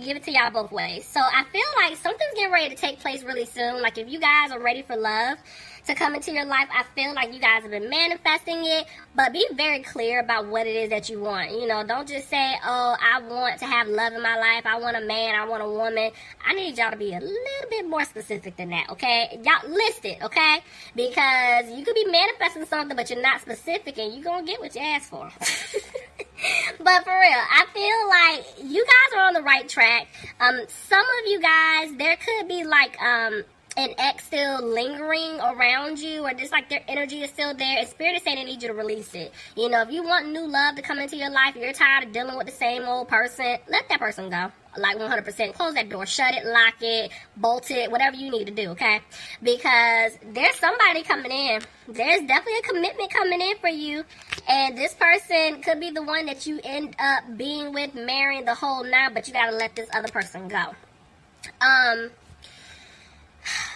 Give it to y'all both ways. So I feel like something's getting ready to take place really soon. Like if you guys are ready for love to come into your life, I feel like you guys have been manifesting it, but be very clear about what it is that you want. You know, don't just say, oh, I want to have love in my life. I want a man. I want a woman. I need y'all to be a little bit more specific than that, okay? Y'all list it, okay? Because you could be manifesting something, but you're not specific, and you're going to get what you ask for. But for real, I feel like you guys are on the right track. Some of you guys, there could be like an ex still lingering around you, or just like their energy is still there, and Spirit is saying they need you to release it. You know, if you want new love to come into your life, you're tired of dealing with the same old person, let that person go. Like 100%. Close that door, shut it, lock it, bolt it, whatever you need to do, okay? Because there's somebody coming in. There's definitely a commitment coming in for you. And this person could be the one that you end up being with, marrying, the whole nine, but you gotta let this other person go.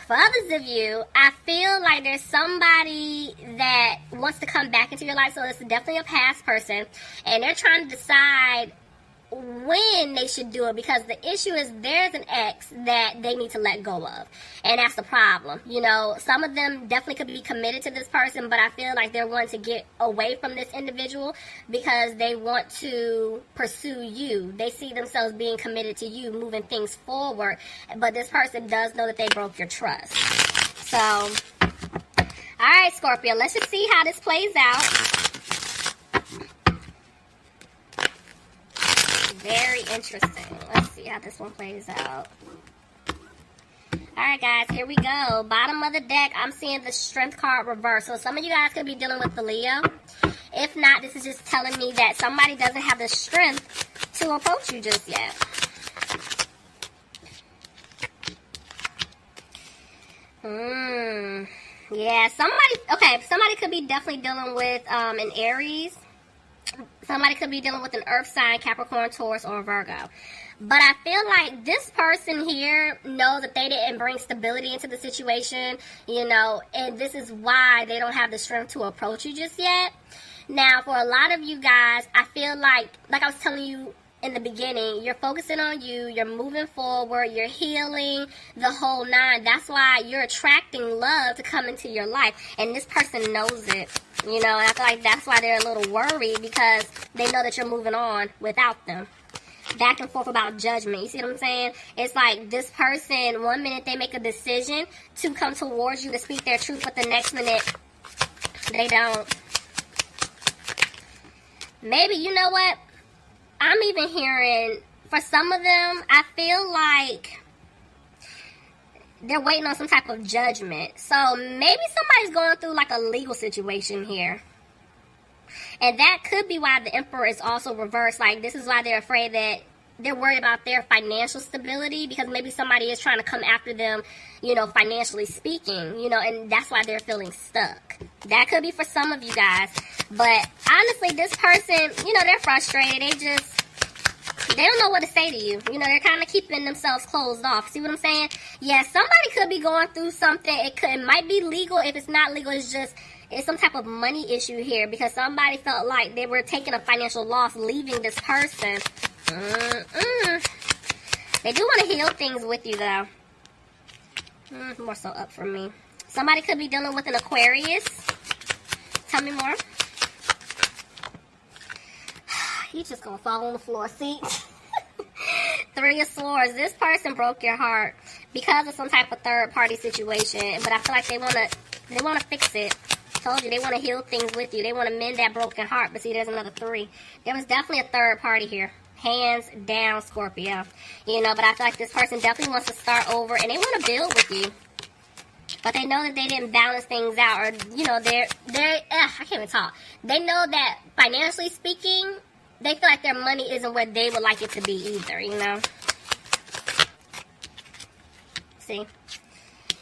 For others of you, I feel like there's somebody that wants to come back into your life. So it's definitely a past person. And they're trying to decide when they should do it, because the issue is there's an ex that they need to let go of, and that's the problem. You know, some of them definitely could be committed to this person, but I feel like they're wanting to get away from this individual because they want to pursue you. They see themselves being committed to you, moving things forward, but this person does know that they broke your trust. So, all right, Scorpio, let's just see how this plays out. Very interesting. Let's see how this one plays out. Alright guys, here we go. Bottom of the deck, I'm seeing the Strength card reverse. So some of you guys could be dealing with the Leo. If not, this is just telling me that somebody doesn't have the strength to approach you just yet. Yeah, somebody could be definitely dealing with an Aries. Somebody could be dealing with an earth sign, Capricorn, Taurus, or Virgo. But I feel like this person here knows that they didn't bring stability into the situation, you know, and this is why they don't have the strength to approach you just yet. Now, for a lot of you guys, I feel like I was telling you in the beginning, you're focusing on you, you're moving forward, you're healing, the whole nine. That's why you're attracting love to come into your life, and this person knows it. You know, and I feel like that's why they're a little worried, because they know that you're moving on without them. Back and forth about judgment. You see what I'm saying? It's like this person, one minute they make a decision to come towards you to speak their truth, but the next minute they don't. Maybe, you know what? I'm even hearing, for some of them, I feel like they're waiting on some type of judgment. So maybe somebody's going through like a legal situation here. And that could be why the Emperor is also reversed. Like, this is why they're afraid, that they're worried about their financial stability, because maybe somebody is trying to come after them, you know, financially speaking, you know, and that's why they're feeling stuck. That could be for some of you guys. But honestly, this person, you know, they're frustrated. They don't know what to say to you. You know, they're kind of keeping themselves closed off. See what I'm saying? Yeah, somebody could be going through something. It might be legal. If it's not legal, it's some type of money issue here, because somebody felt like they were taking a financial loss leaving this person. They do want to heal things with you, though. More so up for me. Somebody could be dealing with an Aquarius. Tell me more. He's just gonna fall on the floor. See? Three of Swords. This person broke your heart because of some type of third-party situation. But I feel like they wanna fix it. Told you, they want to heal things with you. They want to mend that broken heart. But see, there's another 3. There was definitely a third party here. Hands down, Scorpio. You know, but I feel like this person definitely wants to start over, and they want to build with you. But they know that they didn't balance things out, or, you know, I can't even talk. They know that financially speaking, they feel like their money isn't where they would like it to be either, you know. See?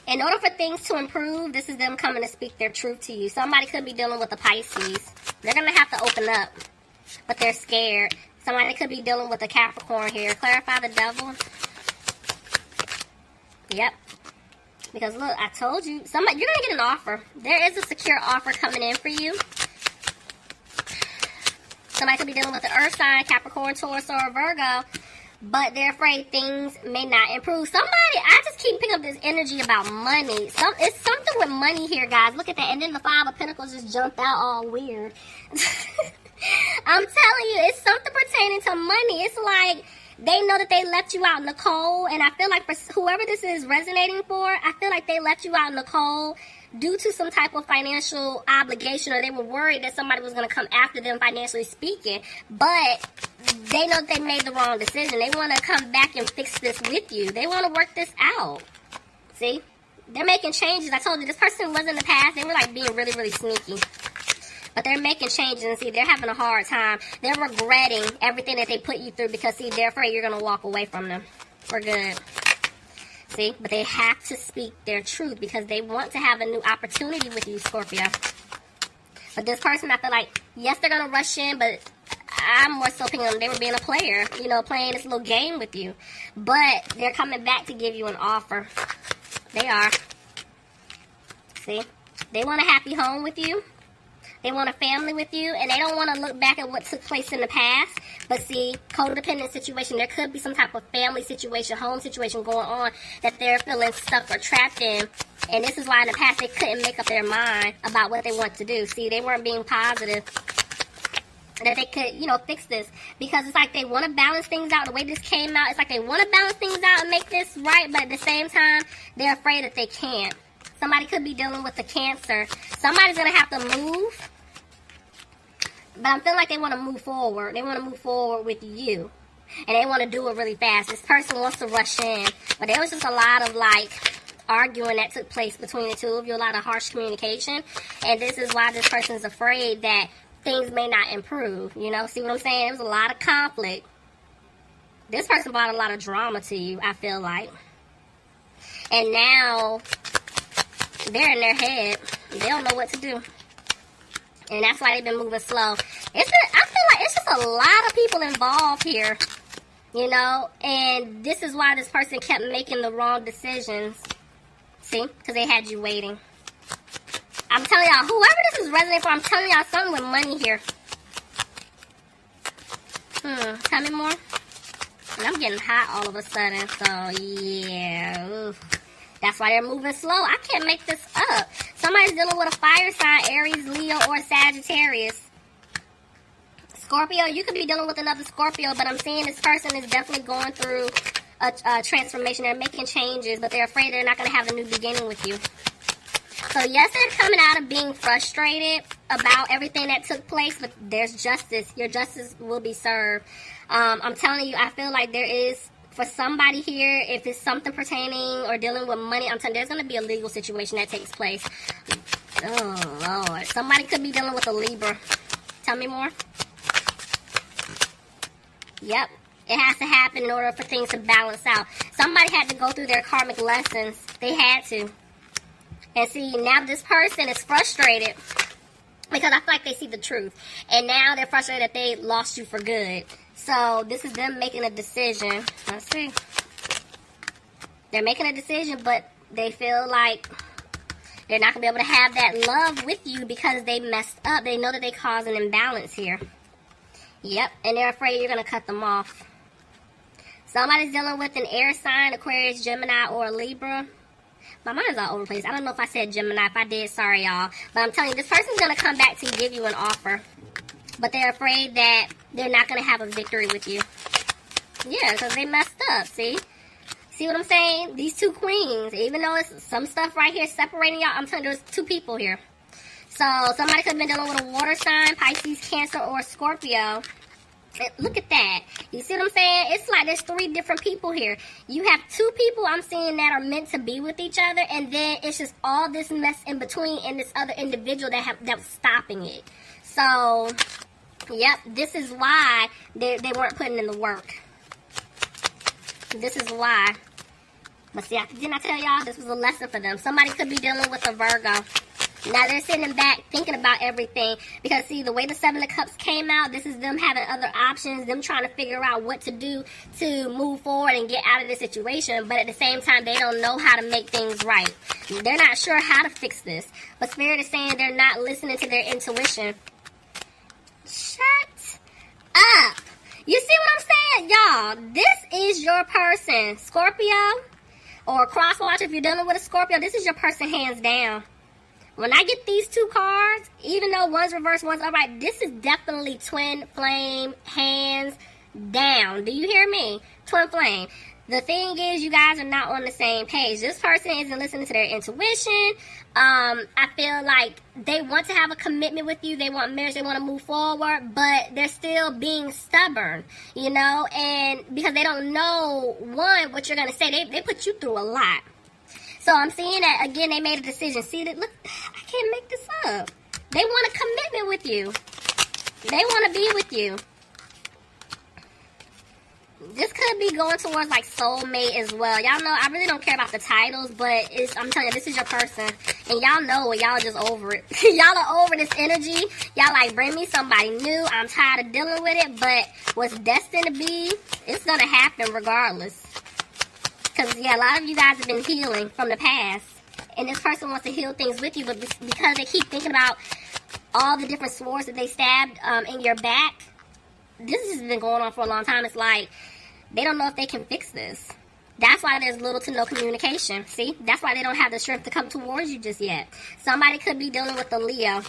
In order for things to improve, this is them coming to speak their truth to you. Somebody could be dealing with a Pisces. They're going to have to open up, but they're scared. Somebody could be dealing with a Capricorn here. Clarify the Devil. Yep. Because look, I told you, you're going to get an offer. There is a secure offer coming in for you. Somebody could be dealing with an Earth sign, Capricorn, Taurus, or a Virgo. but they're afraid things may not improve. I just keep picking up this energy about money. It's something with money here, guys. Look at that. And then the Five of Pentacles just jumped out all weird. I'm telling you, it's something pertaining to money. It's like they know that they left you out in the cold. And I feel like for whoever this is resonating for, I feel like they left you out in the cold due to some type of financial obligation, or they were worried that somebody was going to come after them financially speaking. But they know that they made the wrong decision. They want to come back and fix this with you. They want to work this out. See? They're making changes. I told you, this person was in the past. They were like being really, really sneaky. But they're making changes, and see, they're having a hard time. They're regretting everything that they put you through because, see, they're afraid you're going to walk away from them for good. See? But they have to speak their truth because they want to have a new opportunity with you, Scorpio. But this person, I feel like, yes, they're going to rush in, but I'm more so thinking they were being a player, you know, playing this little game with you. But they're coming back to give you an offer. They are. See? They want a happy home with you. They want a family with you, and they don't want to look back at what took place in the past. But see, codependent situation, there could be some type of family situation, home situation going on that they're feeling stuck or trapped in. And this is why in the past they couldn't make up their mind about what they want to do. See, they weren't being positive that they could, you know, fix this. Because it's like they want to balance things out. The way this came out, it's like they want to balance things out and make this right, but at the same time, they're afraid that they can't. Somebody could be dealing with a Cancer. Somebody's going to have to move. But I'm feeling like they want to move forward. They want to move forward with you. And they want to do it really fast. This person wants to rush in. But there was just a lot of, like, arguing that took place between the two of you. A lot of harsh communication. And this is why this person's afraid that things may not improve. You know, see what I'm saying? There was a lot of conflict. This person brought a lot of drama to you, I feel like. And now they're in their head. They don't know what to do. And that's why they've been moving slow. I feel like it's just a lot of people involved here. You know? And this is why this person kept making the wrong decisions. See? Because they had you waiting. I'm telling y'all, whoever this is resonating for, I'm telling y'all something with money here. Tell me more. And I'm getting hot all of a sudden. So, yeah. Oof. That's why they're moving slow. I can't make this up. Somebody's dealing with a fire sign, Aries, Leo, or Sagittarius. Scorpio, you could be dealing with another Scorpio, but I'm seeing this person is definitely going through a transformation. They're making changes, but they're afraid they're not going to have a new beginning with you. So, yes, they're coming out of being frustrated about everything that took place, but there's justice. Your justice will be served. I'm telling you, I feel like there is, for somebody here, if it's something pertaining or dealing with money, I'm telling you, there's going to be a legal situation that takes place. Oh, Lord. Somebody could be dealing with a Libra. Tell me more. Yep. It has to happen in order for things to balance out. Somebody had to go through their karmic lessons. They had to. And see, now this person is frustrated because I feel like they see the truth. And now they're frustrated that they lost you for good. So this is them making a decision. Let's see. They're making a decision, but they feel like they're not going to be able to have that love with you because they messed up. They know that they caused an imbalance here. Yep, and they're afraid you're going to cut them off. Somebody's dealing with an air sign, Aquarius, Gemini, or Libra. My mind's all over the place. I don't know if I said Gemini. If I did, sorry, y'all. But I'm telling you, this person's going to come back to give you an offer. But they're afraid that they're not going to have a victory with you. Yeah, because they messed up, see? See what I'm saying? These two queens, even though it's some stuff right here separating y'all, I'm telling you, there's two people here. So, somebody could have been dealing with a water sign, Pisces, Cancer, or Scorpio. Look at that. You see what I'm saying? It's like there's three different people here. You have two people I'm seeing that are meant to be with each other, and then it's just all this mess in between and this other individual that was stopping it. So, yep, this is why they weren't putting in the work. This is why. But see, didn't I tell y'all this was a lesson for them? Somebody could be dealing with a Virgo. Now they're sitting back thinking about everything because, see, the way the Seven of Cups came out, this is them having other options, them trying to figure out what to do to move forward and get out of this situation. But at the same time, they don't know how to make things right. They're not sure how to fix this. But Spirit is saying they're not listening to their intuition. Shut up. You see what I'm saying? Y'all, this is your person. Scorpio or cross watcher, if you're dealing with a Scorpio, this is your person hands down. When I get these two cards, even though one's reversed, one's upright, this is definitely twin flame, hands down. Do you hear me? Twin flame. The thing is, you guys are not on the same page. This person isn't listening to their intuition. I feel like they want to have a commitment with you. They want marriage. They want to move forward, but they're still being stubborn, you know, and because they don't know, one, what you're going to say. They put you through a lot. So I'm seeing that, again, they made a decision. See, that? Look, I can't make this up. They want a commitment with you. They want to be with you. This could be going towards like soulmate as well. Y'all know I really don't care about the titles, but I'm telling you, this is your person. And y'all know it. Y'all just over it. Y'all are over this energy. Y'all like, bring me somebody new. I'm tired of dealing with it. But what's destined to be, it's going to happen regardless. Because, yeah, a lot of you guys have been healing from the past. And this person wants to heal things with you. But because they keep thinking about all the different swords that they stabbed in your back, this has been going on for a long time. It's like they don't know if they can fix this. That's why there's little to no communication. See? That's why they don't have the strength to come towards you just yet. Somebody could be dealing with a Leo.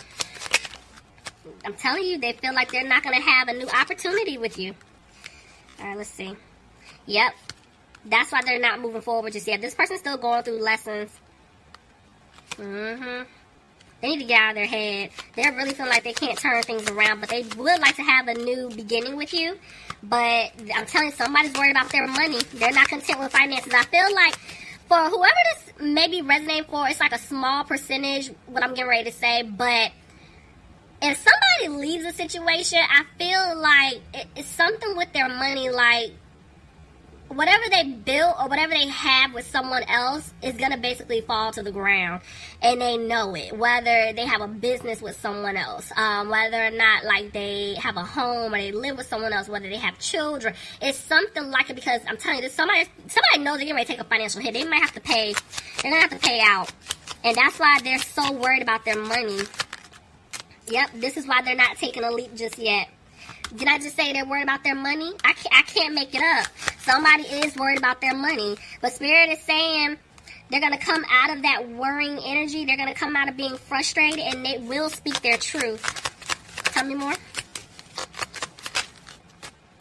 I'm telling you, they feel like they're not going to have a new opportunity with you. All right, let's see. Yep. That's why they're not moving forward just yet. This person's still going through lessons. They need to get out of their head. They're really feeling like they can't turn things around, but they would like to have a new beginning with you. But I'm telling you, somebody's worried about their money. They're not content with finances. I feel like for whoever this may be resonating for, it's like a small percentage, what I'm getting ready to say. But if somebody leaves a situation, I feel like it's something with their money, like whatever they built or whatever they have with someone else is going to basically fall to the ground. And they know it. Whether they have a business with someone else, whether or not like they have a home or they live with someone else, whether they have children. It's something like it, because I'm telling you, somebody knows they're getting ready to take a financial hit. They might have to pay. They're going to have to pay out. And that's why they're so worried about their money. Yep, this is why they're not taking a leap just yet. Did I just say they're worried about their money? I can't make it up. Somebody is worried about their money. But Spirit is saying they're going to come out of that worrying energy. They're going to come out of being frustrated, and they will speak their truth. Tell me more.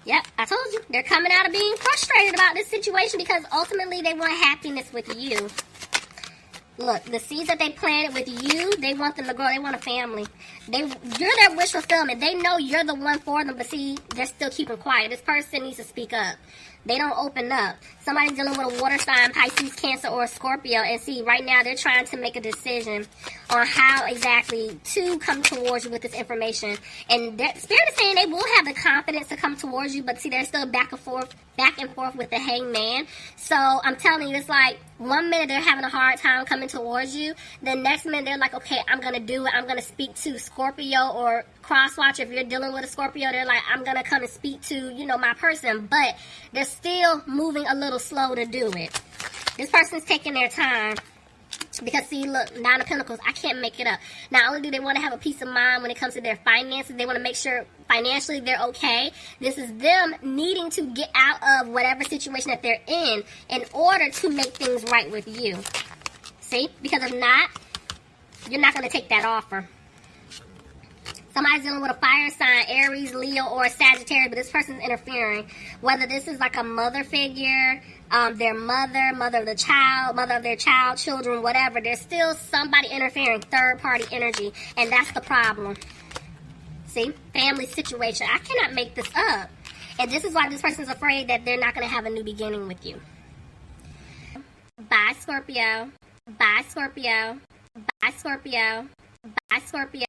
Yep, I told you. They're coming out of being frustrated about this situation because ultimately they want happiness with you. Look, the seeds that they planted with you, they want them to grow. They want a family. You're their wish fulfillment. They know you're the one for them, but see, they're still keeping quiet. This person needs to speak up. They don't open up. Somebody's dealing with a water sign, Pisces, Cancer, or a Scorpio, and see, right now they're trying to make a decision on how exactly to come towards you with this information. And Spirit is saying they will have the confidence to come towards you, but see, they're still back and forth with the hangman. So I'm telling you, it's like 1 minute they're having a hard time coming towards you. The next minute they're like, okay, I'm going to do it. I'm going to speak to Scorpio or crosswatch. If you're dealing with a Scorpio, they're like, I'm going to come and speak to, my person. But they're still moving a little slow to do it. This person's taking their time. Because see, look, Nine of Pentacles, I can't make it up. Not only do they want to have a peace of mind when it comes to their finances, they want to make sure financially they're okay. This is them needing to get out of whatever situation that they're in order to make things right with you. See? Because if not, you're not going to take that offer. Somebody's dealing with a fire sign, Aries, Leo, or Sagittarius, but this person's interfering. Whether this is like a mother figure, their mother of the child, mother of their child, children, whatever. There's still somebody interfering, third-party energy, and that's the problem. See? Family situation. I cannot make this up. And this is why this person's afraid that they're not going to have a new beginning with you. Bye, Scorpio. Bye, Scorpio. Bye, Scorpio. Bye, Scorpio.